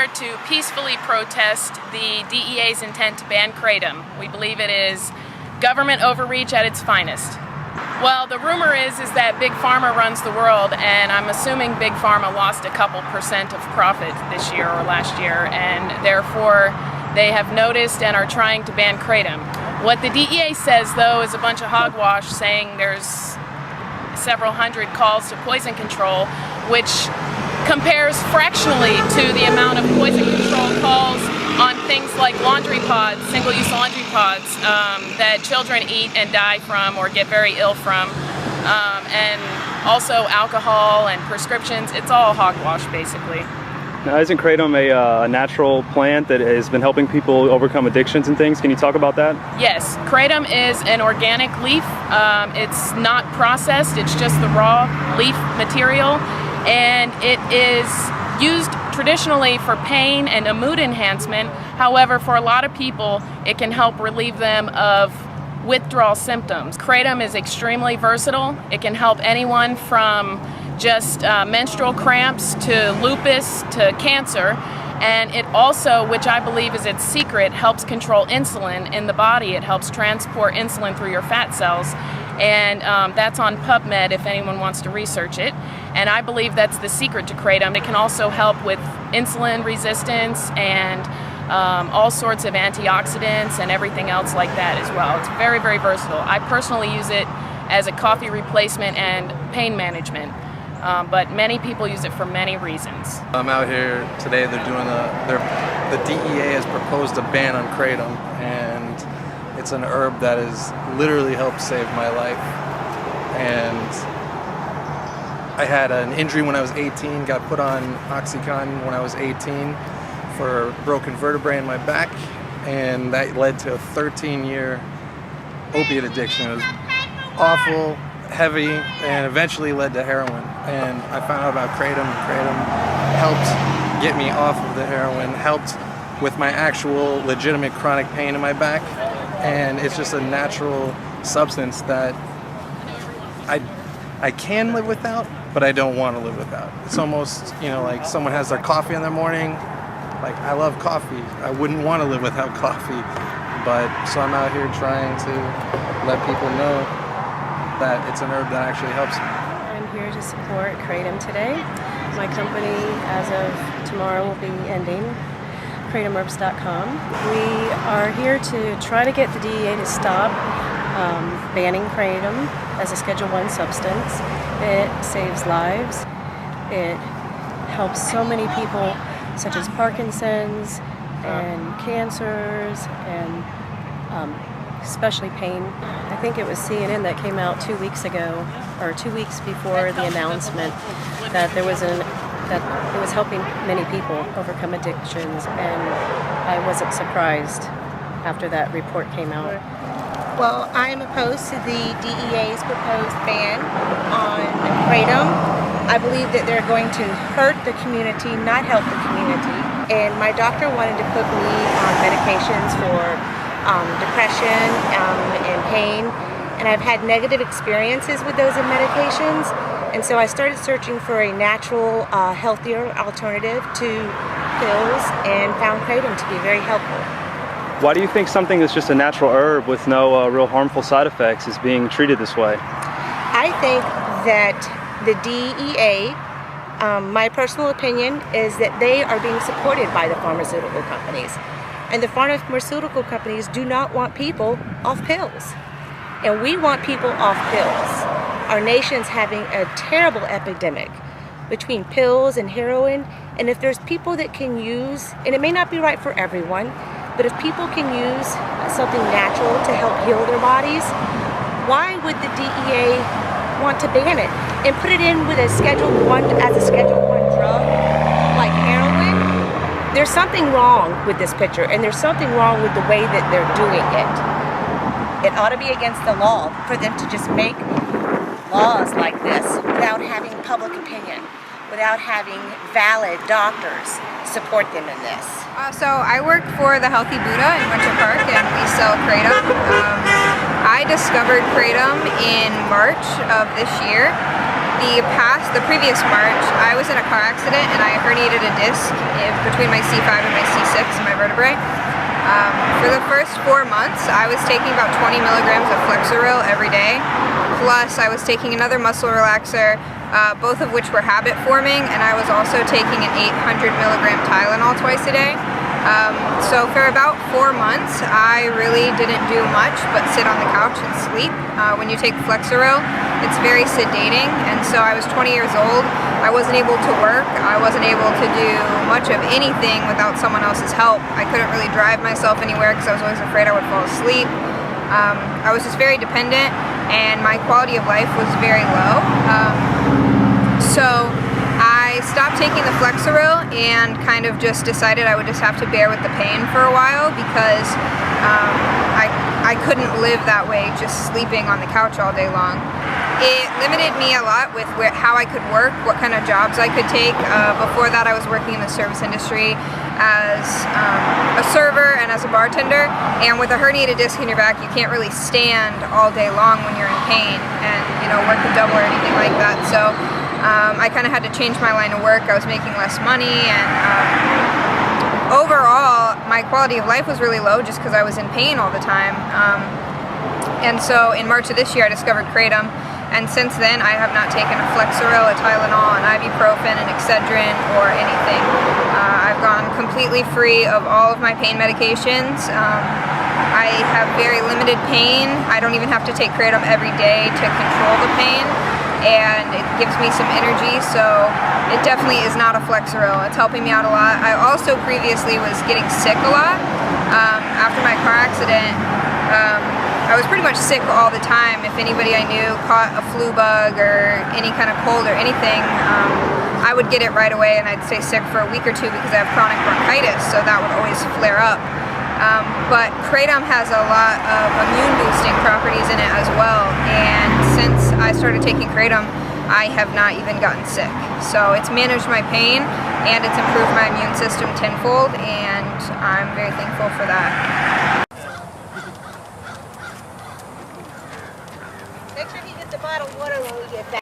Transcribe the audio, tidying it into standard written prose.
here to peacefully protest the DEA's intent to ban Kratom. We believe it is government overreach at its finest. Well, the rumor is that Big Pharma runs the world, and I'm assuming Big Pharma lost a couple % of profit this year or last year, and therefore they have noticed and are trying to ban Kratom. What the DEA says, though, is a bunch of hogwash, saying there's several hundred calls to poison control, which compares fractionally to the amount of poison control calls on things like laundry pods, single-use laundry pods that children eat and die from or get very ill from, and also alcohol and prescriptions. It's all hogwash, basically. Now, isn't Kratom a natural plant that has been helping people overcome addictions and things? Can you talk about that? Yes, Kratom is an organic leaf. It's not processed, it's just the raw leaf material, and it is used traditionally for pain and a mood enhancement. However, for a lot of people, it can help relieve them of withdrawal symptoms. Kratom is extremely versatile. It can help anyone from just menstrual cramps to lupus to cancer. And it also, which I believe is its secret, helps control insulin in the body. It helps transport insulin through your fat cells. And that's on PubMed if anyone wants to research it. And I believe that's the secret to Kratom. It can also help with insulin resistance and all sorts of antioxidants and everything else like that as well. It's very, very versatile. I personally use it as a coffee replacement and pain management. But many people use it for many reasons. I'm out here today. They're doing the DEA has proposed a ban on Kratom, and it's an herb that has literally helped save my life. And I had an injury when I was 18, got put on Oxycontin when I was 18 for broken vertebrae in my back, and that led to a 13-year opiate addiction. It was awful, heavy, and eventually led to heroin. And I found out about Kratom, and Kratom helped get me off of the heroin, helped with my actual legitimate chronic pain in my back. And it's just a natural substance that I can live without, but I don't want to live without. It's almost, like someone has their coffee in the morning. Like, I love coffee. I wouldn't want to live without coffee. So I'm out here trying to let people know that it's an herb that actually helps me. I'm here to support Kratom today. My company, as of tomorrow, will be ending, KratomHerbs.com. We are here to try to get the DEA to stop banning Kratom as a Schedule I substance. It saves lives. It helps so many people, such as Parkinson's and cancers and especially pain. I think it was CNN that came out 2 weeks ago, or 2 weeks before the announcement, that there was that it was helping many people overcome addictions, and I wasn't surprised after that report came out. Well, I am opposed to the DEA's proposed ban on Kratom. I believe that they're going to hurt the community, not help the community. And my doctor wanted to put me on medications for depression and pain, and I've had negative experiences with those medications, and so I started searching for a natural, healthier alternative to pills and found Kratom to be very helpful. Why do you think something that's just a natural herb with no real harmful side effects is being treated this way? I think that the DEA, my personal opinion, is that they are being supported by the pharmaceutical companies. And the pharmaceutical companies do not want people off pills. And we want people off pills. Our nation's having a terrible epidemic between pills and heroin. And if there's people that can use, and it may not be right for everyone, but if people can use something natural to help heal their bodies, why would the DEA want to ban it and put it in with a Schedule I as a Schedule I drug like heroin? There's something wrong with this picture, and there's something wrong with the way that they're doing it. It ought to be against the law for them to just make laws like this without having public opinion, without having valid doctors support them in this. So I work for the Healthy Buddha in Winter Park, and we sell Kratom. I discovered Kratom in March of this year. the previous March, I was in a car accident and I herniated a disc between my C5 and my C6 in my vertebrae. For the first 4 months, I was taking about 20 milligrams of Flexeril every day. Plus, I was taking another muscle relaxer, both of which were habit forming, and I was also taking an 800 milligram Tylenol twice a day. So for about 4 months, I really didn't do much but sit on the couch and sleep. When you take Flexeril, it's very sedating, and so I was 20 years old. I wasn't able to work. I wasn't able to do much of anything without someone else's help. I couldn't really drive myself anywhere because I was always afraid I would fall asleep. I was just very dependent, and my quality of life was very low. So I stopped taking the Flexeril and kind of just decided I would just have to bear with the pain for a while because I couldn't live that way just sleeping on the couch all day long. It limited me a lot with how I could work, what kind of jobs I could take. Before that I was working in the service industry as a server and as a bartender, and with a herniated disc in your back you can't really stand all day long when you're in pain and work a double or anything like that. So I kind of had to change my line of work. I was making less money, and overall my quality of life was really low just because I was in pain all the time. And so in March of this year I discovered Kratom, and since then I have not taken a Flexeril, a Tylenol, an ibuprofen, an Excedrin, or anything. I've gone completely free of all of my pain medications. I have very limited pain. I don't even have to take Kratom every day to control the pain, and it gives me some energy, so it definitely is not a Flexeril. It's helping me out a lot. I also previously was getting sick a lot. After my car accident, I was pretty much sick all the time. If anybody I knew caught a flu bug or any kind of cold or anything, I would get it right away and I'd stay sick for a week or two because I have chronic bronchitis, so that would always flare up. But Kratom has a lot of immune boosting properties in it as well, and since I started taking Kratom, I have not even gotten sick. So it's managed my pain and it's improved my immune system tenfold, and I'm very thankful for that.